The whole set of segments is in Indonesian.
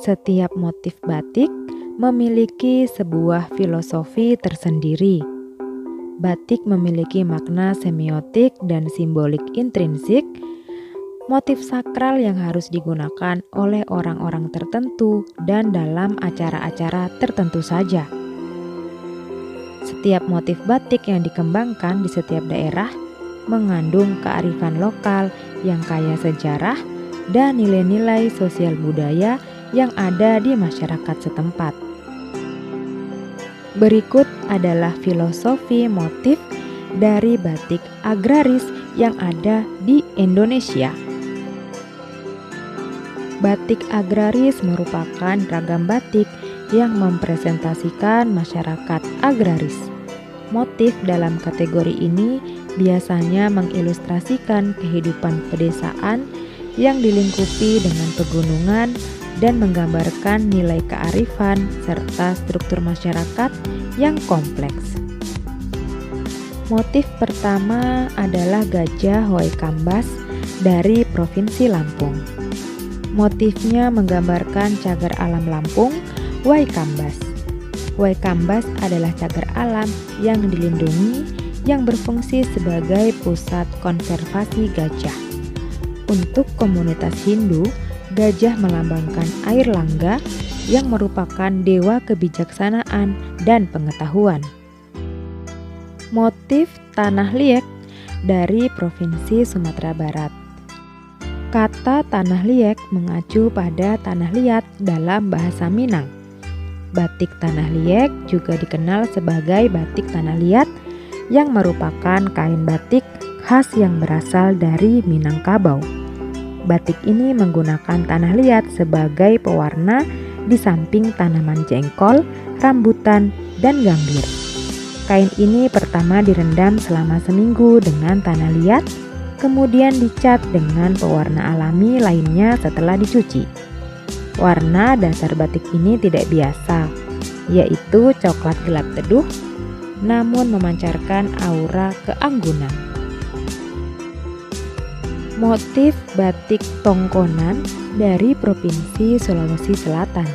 Setiap motif batik memiliki sebuah filosofi tersendiri. Batik memiliki makna semiotik dan simbolik intrinsik, motif sakral yang harus digunakan oleh orang-orang tertentu dan dalam acara-acara tertentu saja. Setiap motif batik yang dikembangkan di setiap daerah mengandung kearifan lokal yang kaya sejarah dan nilai-nilai sosial budaya yang ada di masyarakat setempat. Berikut adalah filosofi motif dari batik agraris yang ada di Indonesia. Batik agraris merupakan ragam batik yang mempresentasikan masyarakat agraris. Motif dalam kategori ini biasanya mengilustrasikan kehidupan pedesaan yang dilingkupi dengan pegunungan dan menggambarkan nilai kearifan serta struktur masyarakat yang kompleks. Motif pertama adalah gajah Waikambas dari Provinsi Lampung. Motifnya menggambarkan cagar alam Lampung, Waikambas. Waikambas adalah cagar alam yang dilindungi yang berfungsi sebagai pusat konservasi gajah. Untuk komunitas Hindu, gajah melambangkan air langga yang merupakan dewa kebijaksanaan dan pengetahuan. Motif tanah liat dari Provinsi Sumatera Barat. Kata tanah liat mengacu pada tanah liat dalam bahasa Minang. Batik tanah liat juga dikenal sebagai batik tanah liat yang merupakan kain batik khas yang berasal dari Minangkabau. Batik ini menggunakan tanah liat sebagai pewarna di samping tanaman jengkol, rambutan, dan gambir. Kain ini pertama direndam selama seminggu dengan tanah liat, kemudian dicat dengan pewarna alami lainnya setelah dicuci. Warna dasar batik ini tidak biasa, yaitu coklat gelap teduh, namun memancarkan aura keanggunan. Motif batik Tongkonan dari Provinsi Sulawesi Selatan.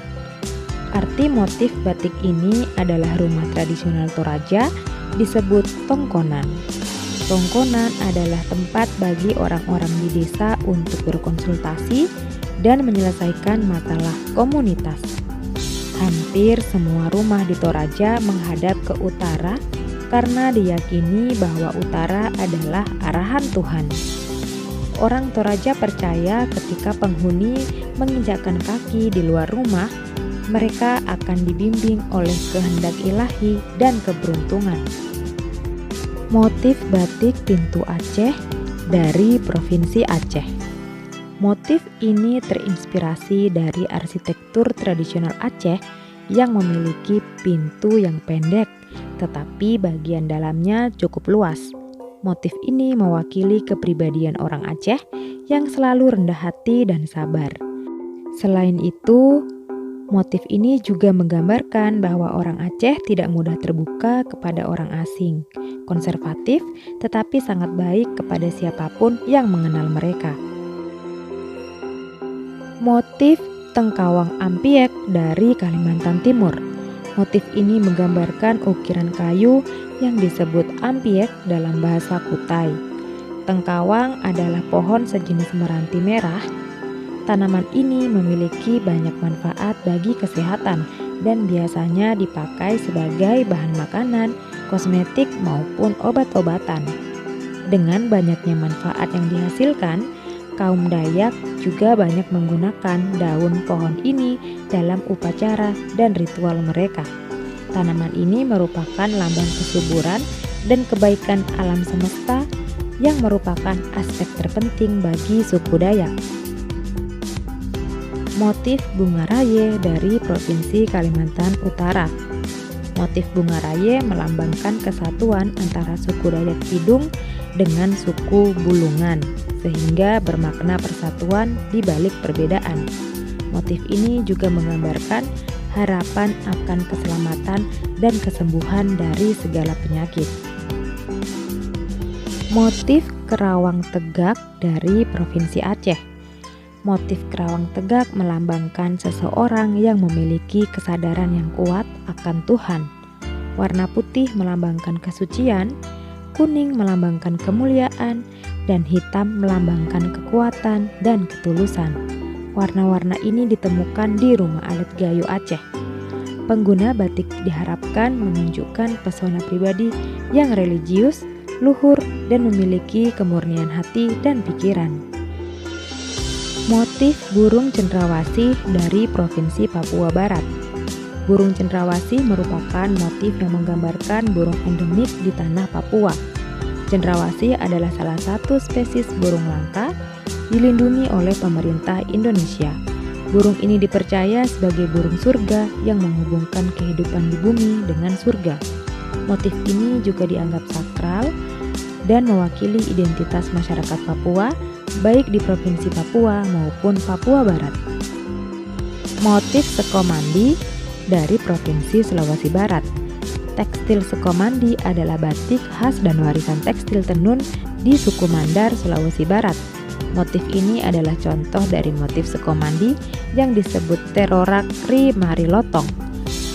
Arti motif batik ini adalah rumah tradisional Toraja disebut Tongkonan. Tongkonan adalah tempat bagi orang-orang di desa untuk berkonsultasi dan menyelesaikan masalah komunitas. Hampir semua rumah di Toraja menghadap ke utara karena diyakini bahwa utara adalah arahan Tuhan. Orang Toraja percaya ketika penghuni menginjakkan kaki di luar rumah, mereka akan dibimbing oleh kehendak ilahi dan keberuntungan. Motif batik pintu Aceh dari Provinsi Aceh. Motif ini terinspirasi dari arsitektur tradisional Aceh yang memiliki pintu yang pendek, tetapi bagian dalamnya cukup luas. Motif ini mewakili kepribadian orang Aceh yang selalu rendah hati dan sabar. Selain itu, motif ini juga menggambarkan bahwa orang Aceh tidak mudah terbuka kepada orang asing, konservatif tetapi sangat baik kepada siapapun yang mengenal mereka. Motif Tengkawang Ampiek dari Kalimantan Timur. Motif ini menggambarkan ukiran kayu yang disebut ampiek dalam bahasa Kutai. Tengkawang adalah pohon sejenis meranti merah. Tanaman ini memiliki banyak manfaat bagi kesehatan dan biasanya dipakai sebagai bahan makanan, kosmetik maupun obat-obatan. Dengan banyaknya manfaat yang dihasilkan, kaum Dayak juga banyak menggunakan daun pohon ini dalam upacara dan ritual mereka. Tanaman ini merupakan lambang kesuburan dan kebaikan alam semesta yang merupakan aspek terpenting bagi suku Dayak. Motif bunga raye dari Provinsi Kalimantan Utara. Motif bunga raye melambangkan kesatuan antara suku Dayak Pidung dengan suku Bulungan, sehingga bermakna persatuan di balik perbedaan. Motif ini juga menggambarkan harapan akan keselamatan dan kesembuhan dari segala penyakit. Motif kerawang tegak dari Provinsi Aceh. Motif kerawang tegak melambangkan seseorang yang memiliki kesadaran yang kuat akan Tuhan. Warna putih melambangkan kesucian, kuning melambangkan kemuliaan, dan hitam melambangkan kekuatan dan ketulusan. Warna-warna ini ditemukan di Rumah Adat Gayo Aceh. Pengguna batik diharapkan menunjukkan pesona pribadi yang religius, luhur, dan memiliki kemurnian hati dan pikiran. Motif burung cendrawasih dari Provinsi Papua Barat. Burung cendrawasih merupakan motif yang menggambarkan burung endemik di tanah Papua. Cendrawasih adalah salah satu spesies burung langka dilindungi oleh pemerintah Indonesia. Burung ini dipercaya sebagai burung surga yang menghubungkan kehidupan di bumi dengan surga. Motif ini juga dianggap sakral dan mewakili identitas masyarakat Papua, baik di Provinsi Papua maupun Papua Barat. Motif sekomandi dari Provinsi Sulawesi Barat. Tekstil sekomandi adalah batik khas dan warisan tekstil tenun di suku Mandar, Sulawesi Barat. Motif ini adalah contoh dari motif sekomandi yang disebut terorak ri marilotong.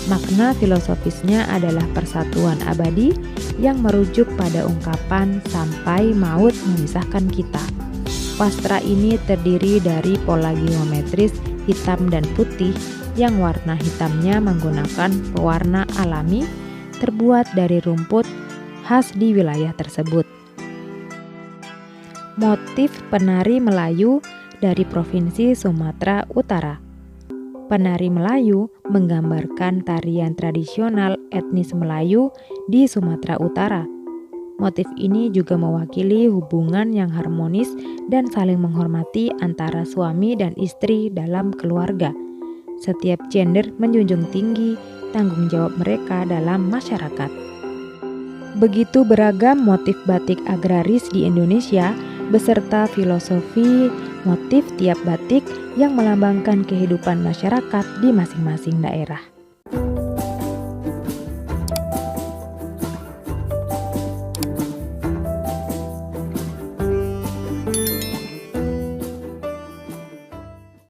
Makna filosofisnya adalah persatuan abadi yang merujuk pada ungkapan sampai maut memisahkan kita. Wastra ini terdiri dari pola geometris hitam dan putih yang warna hitamnya menggunakan pewarna alami terbuat dari rumput khas di wilayah tersebut. Motif penari Melayu dari Provinsi Sumatera Utara. Penari Melayu menggambarkan tarian tradisional etnis Melayu di Sumatera Utara. Motif ini juga mewakili hubungan yang harmonis dan saling menghormati antara suami dan istri dalam keluarga. Setiap gender menjunjung tinggi tanggung jawab mereka dalam masyarakat. Begitu beragam motif batik agraris di Indonesia beserta filosofi motif tiap batik yang melambangkan kehidupan masyarakat di masing-masing daerah.